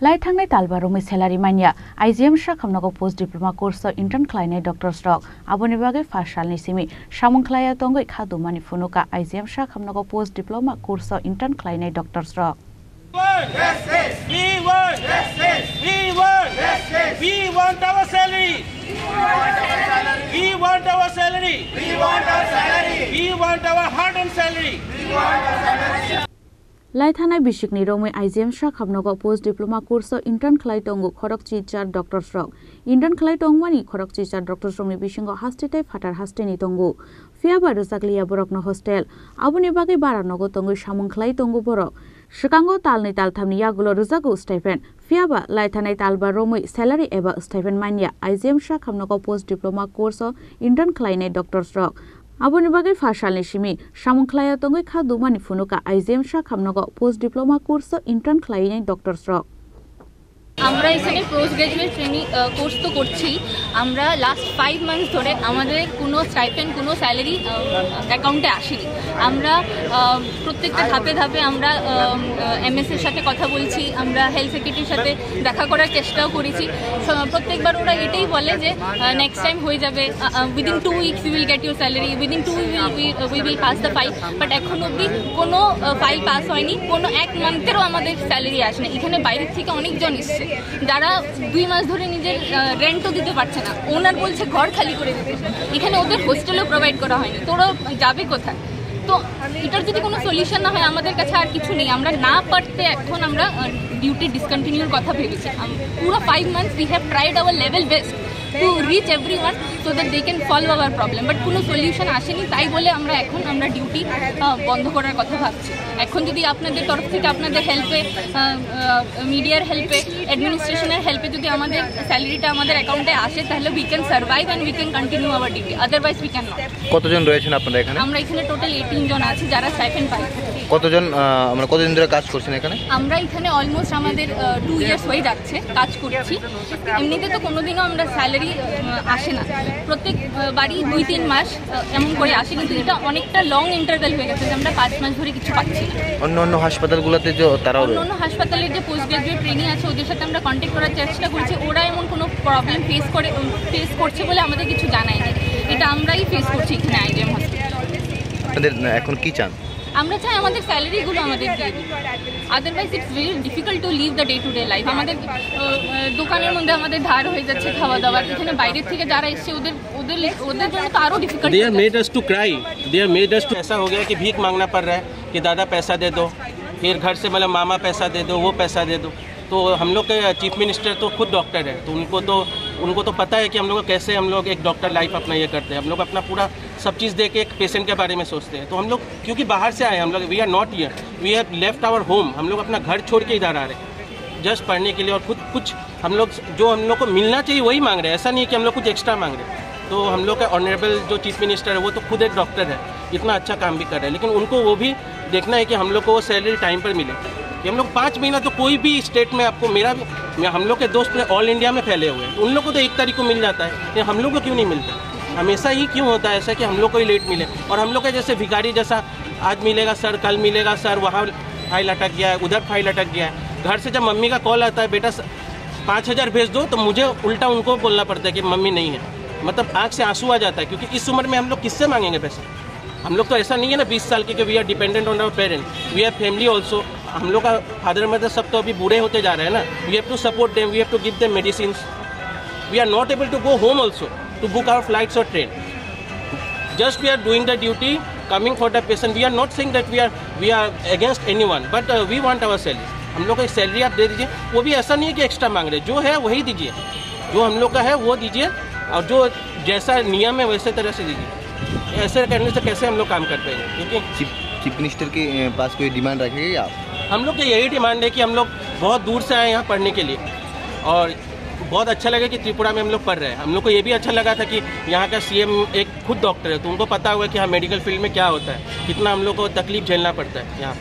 Laithangna talbarumi salary mania IGM shakamnago post diploma course intern khlainai Dr. Stock aboni bage fashalni simi samungklaya tongoi khadumani funuka IGM shakamnago post diploma course intern khlainai Dr. Stock We want our salary. We want our salary. We want our hard-earned salary. Laithana bisikni romai IGM shakamnago post diploma course intern khlai tongo khorok teacher Dr. Stock intern khlai tongmani khorok teacher Dr. Stock ni bisingo hastetai fatar hasteni tongo fiaba rosakliya borokno hostel aboni bage baranogo tongo samungklai tongo borok Shikango talni talthamni yagulo ruzago stipend fiaba laithanai talba romoi salary eba stipend mania IGM shakamnago post diploma course intern khlainai Dr. Stock aboni bage fashalni simi samungklaya tongoi khadumani funuka IGM shakamnago post diploma course intern khlainai Dr. Stock আমরা এখানে post graduate training course তো করছি আমরা last 5 months ধরে আমাদের কোনো stipend কোনো salary অ্যাকাউন্টে আসেনি আমরা প্রত্যেকটা ধাপে ধাপে আমরা এমএস এর সাথে কথা বলছি আমরা হেলথ সেক্রেটারির সাথে দেখা করার চেষ্টাও করেছি প্রত্যেকবার ওরা এটাই বলে যে নেক্সট টাইম হয়ে যাবে within 2 weeks you will get your salary within 2 we will pass the file but এখন অবধি কোনো ফাইল পাস হয়নি কোনো এক মান্থেরও আমাদের স্যালারি আসেনি এখানে বাইরের থেকে অনেকজন এসছে যারা 2 মাস ধরে নিজের রেন্টও দিতে পারছে না ওনার বলছে ঘর খালি করে দিতে এখানে ওদের হোস্টেলও প্রোভাইড করা হয়নি তোরা যাবে কোথায় তো এটার যদি কোনো সলিউশন না হয় আমাদের কাছে আর কিছু নেই আমরা না পারতে এখন আমরা ডিউটি ডিসকন্টিনিউর কথা ভেবেছি পুরো 5 months we have tried our level best to reach everyone so that they can solve our problem but কোনো সলিউশন আসেনি তাই বলে আমরা ডিউটি বন্ধ করার কথা ভাবছি এখন যদি আপনাদের তরফ থেকে আপনাদের হেল্পে মিডিয়ার হেল্পে অ্যাডমিনিস্ট্রেশনের হেল্পে যদি আমাদের স্যালারিটা আমাদের অ্যাকাউন্টে আসে তাহলে we can survive and we can continue our duty otherwise we can not কতজন রয়েছেন আপনারা এখানে আমরা এখানে টোটাল 18 জন আছি যারা স্টাইপেন্ড পাই কতজন আমরা কতদিন ধরে কাজ করছেন এখানে আমরা এখানে অলমোস্ট আমাদের 2 ইয়ার্স হয়ে যাচ্ছে কাজ করছি এমনিতে তো কোনোদিনও আমরা স্যালারি আসে না প্রত্যেক বাড়ি 2-3 মাস এমন করে আসে কিন্তু এটা অনেকটা লং ইন্টারভ্যাল হয়ে গেছে আমরা 5 মাস ধরে কিছু পাচ্ছি না অন্য হাসপাতালগুলোতে যে তারাও অন্য হাসপাতালের যে পোস্ট গ্রাজুয়েট ট্রেনিং আছে ওদের সাথে আমরা কন্ট্যাক্ট করার চেষ্টা করছি ওরা এমন কোনো প্রবলেম ফেস করছে বলে আমাদের কিছু জানায় না এটা আমরাই ফেস করছি এখানে আইজিএম হসপিটালে আপনাদের এখন কি চান আমরা চাই আমাদের স্যালারিগুলো আমাদের দিয়ে otherwise it's very difficult to live the day to day life আমাদের দোকানের মধ্যে আমাদের ধার হয়ে যাচ্ছে খাওয়া দাওয়ার এখানে বাইরে থেকে যারা এসছে ওদের জন্য তো আরো difficult they are made us to cry they are made us to ऐसा हो गया कि भीख मांगना पड़ रहा है कि दादा पैसा दे दो फिर घर से मतलब मामा पैसा दे दो वो पैसा दे दो तो हम लोग के चीफ मिनिस्टर तो खुद डॉक्टर है तो उनको तो पता है कि हम लोग कैसे हम लोग एक डॉक्टर लाइफ अपना ये करते हैं हम लोग अपना पूरा सब चीज़ दे के एक पेशेंट के बारे में सोचते हैं तो हम लोग क्योंकि बाहर से आए हम लोग we are not here we have left our home हम लोग अपना घर छोड़ के इधर आ रहे हैं जस्ट पढ़ने के लिए और खुद कुछ हम लोग जो हम लोग को मिलना चाहिए वही मांग रहे हैं ऐसा नहीं है कि हम लोग कुछ एक्स्ट्रा मांग रहे हैं तो हम लोग का ऑनरेबल जो चीफ मिनिस्टर है वो तो खुद एक डॉक्टर है इतना अच्छा काम भी कर रहे हैं लेकिन उनको वो भी देखना है कि हम लोग को वो सैलरी टाइम पर मिले कि हम लोग 5 महीना तो कोई भी स्टेट में आपको हम लोग के दोस्त ऑल इंडिया में फैले हुए हैं उन लोग को तो 1 तारीख को मिल जाता है लेकिन हम लोग को क्यों नहीं मिलता हमेशा ही क्यों होता है ऐसा कि हम लोग को ही लेट मिले और हम लोग के जैसे भिखारी जैसा आज मिलेगा सर कल मिलेगा सर वहाँ फाइल अटक गया है उधर फाइल अटक गया है घर से जब मम्मी का कॉल आता है बेटा 5000 भेज दो तो मुझे उल्टा उनको बोलना पड़ता है कि मम्मी नहीं है मतलब आँख से आंसू आ जाता है क्योंकि इस उम्र में हम लोग किससे मांगेंगे पैसे हम लोग तो ऐसा नहीं है ना 20 साल के कि we are dependent on our parent we have family also हम लोग का फादर मदर सब तो अभी बूढ़े होते जा रहे हैं ना we have to support them we have to give them medicine we are not able to go home also to book our flights और train just we are doing the duty coming for the patient we are not saying that we are against anyone but we want our salary हम लोग को salary आप दे दीजिए वो भी ऐसा नहीं है कि एक्स्ट्रा मांग रहे जो है वही दीजिए जो हम लोग का है वो दीजिए और जो जैसा नियम है वैसे तरह से दीजिए ऐसे करने से कैसे हम लोग काम कर पाएंगे क्योंकि चीफ मिनिस्टर के पास कोई डिमांड रखेंगे आप हम लोग की यही डिमांड है कि हम लोग बहुत दूर से आए यहाँ पढ़ने के लिए और बहुत अच्छा लगा कि त्रिपुरा में हम लोग पढ़ रहे हैं हम लोग को ये भी अच्छा लगा था कि यहाँ का सीएम एक खुद डॉक्टर है तो उनको पता होगा कि हाँ मेडिकल फील्ड में क्या होता है कितना हम लोग को तकलीफ झेलना पड़ता है यहाँ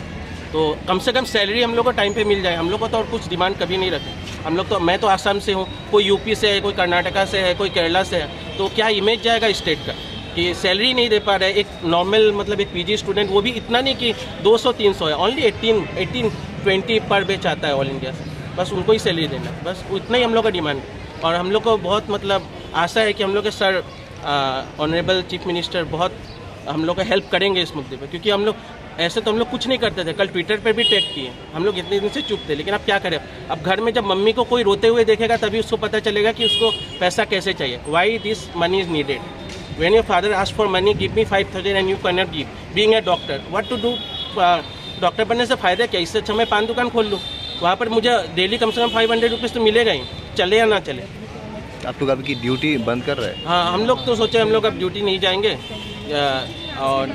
तो कम से कम सैलरी हम लोग को टाइम पे मिल जाए हम लोग को तो और कुछ डिमांड कभी नहीं रखे हम लोग तो मैं तो आसाम से हूँ कोई यूपी से है कोई कर्नाटका से है कोई केरला से है तो क्या इमेज जाएगा स्टेट का कि सैलरी नहीं दे पा रहे एक नॉर्मल मतलब एक पीजी स्टूडेंट वो भी इतना नहीं कि 200-300 है ओनली 18-20 पर बैच आता है ऑल इंडिया से बस उनको ही सैलरी देना, बस उतना ही हम लोग का डिमांड है। और हम लोग को बहुत मतलब आशा है कि हम लोग के सर ऑनरेबल चीफ मिनिस्टर बहुत हम लोग का हेल्प करेंगे इस मुद्दे पर, क्योंकि हम लोग ऐसे तो हम लोग कुछ नहीं करते थे। कल ट्विटर पर भी टैग किए, हम लोग इतने दिन से चुप थे, लेकिन अब क्या करें। अब घर में जब मम्मी को कोई रोते हुए देखेगा तभी उसको पता चलेगा कि उसको पैसा कैसे चाहिए, why this money is needed. When your father ask for money, give me 5,000 and you can not give, being a doctor, what to do. Doctor बनने से फ़ायदा क्या, इससे अच्छा मैं पान दुकान खोल लूँ, वहाँ पर मुझे डेली कम से कम 500 रुपीज़ तो मिलेगा ही, चले या ना चले। आप लोग आपकी ड्यूटी बंद कर रहे हैं? हाँ, हम लोग तो सोचे हम लोग अब ड्यूटी नहीं जाएंगे, और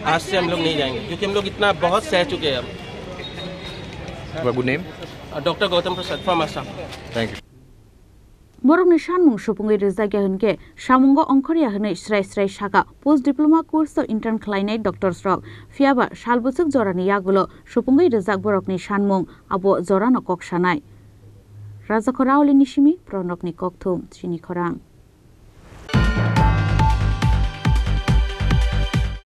आज से हम लोग नहीं जाएंगे, क्योंकि हम लोग इतना बहुत सह चुके हैं अब। Good name? Doctor Gautam Prasad from Assam. Thank you. Borok ni shanmung supungai rizagya hunke shamungo ongkhoriya hunai srai srai shaka post diploma course to intern khlainai doctors rok fiaba salbusuk jorani yagulo supungai rizak borok ni shanmung abo jorano koksanai Raja Khorauli nishimi pronok ni kokthum chini khorang